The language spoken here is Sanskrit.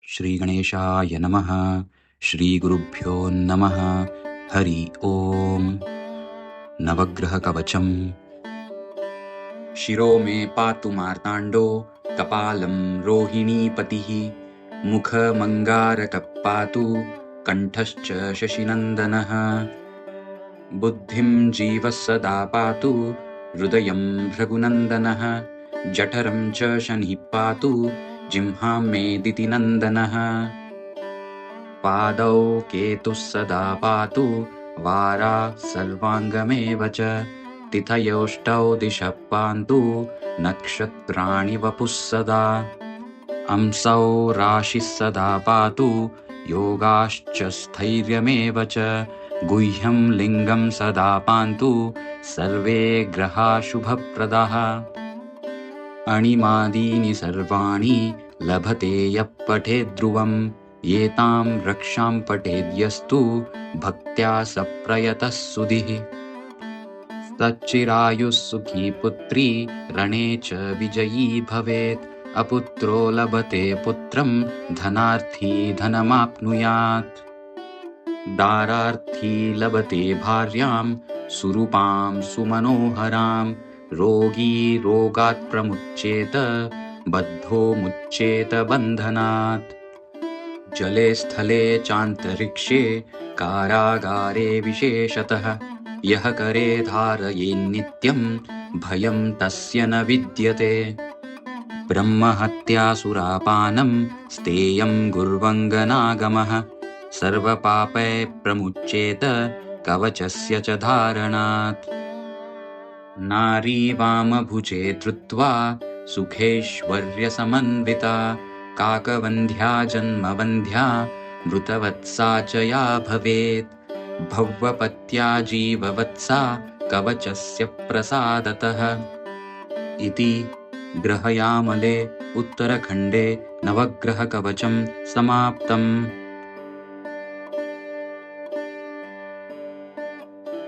श्रीगणेशाय नमः। श्रीगुरुभ्यो नमः। हरि ओम। नवग्रहकवचम्। शिरो मे पातु मार्ताण्डो, कपालं रोहिणीपतिः, मुखमङ्गारकः पातु, कण्ठश्च शशिनन्दनः, बुद्धिं जीवः सदा पातु, हृदयं भृगुनन्दनः, जठरं च शनिः पातु, जिह्वां मे दितिनन्दनः, पादौ केतुः सदा पातु, वारा सर्वाङ्गमेव च, तिथयोष्टौ दिशः पान्तु, नक्षत्राणि वपुः सदा, अंसौ राशिः सदा पातु, योगाश्च स्थैर्यमेव च, गुह्यं लिङ्गं सदा पान्तु, सर्वे ग्रहाः शुभप्रदाः, अणिमादीनि सर्वाणि लभते यः पठेद् ध्रुवम्, एतां रक्षां पठेद्यस्तु भक्त्या स प्रयतः सुधिः, सच्चिरायुः सुखी पुत्री, रणे च विजयी भवेत्, अपुत्रो लभते पुत्रं, धनार्थी धनमाप्नुयात्, दारार्थी लभते भार्यां, सुरूपां सुमनोहरां, रोगी रोगात् प्रमुच्येत, बद्धो मुच्येत बन्धनात्, जले स्थले चान्तरिक्षे, कारागारे विशेषतः, यः करे धारयेन्नित्यं, भयं तस्य न विद्यते, ब्रह्महत्यासुरापानं, स्तेयं गुर्वङ्गनागमः, सर्वपापै प्रमुच्येत, कवचस्य च धारणात्, नारी वामभुजे धृत्वा, सुखैश्वर्यसमन्विता, काकवन्ध्या जन्मवन्ध्या, मृतवत्सा च या भवेत्, भव्वपत्या जीववत्सा, कवचस्य प्रसादतः, इति ग्रहयामले उत्तरखण्डे नवग्रहकवचं समाप्तम्।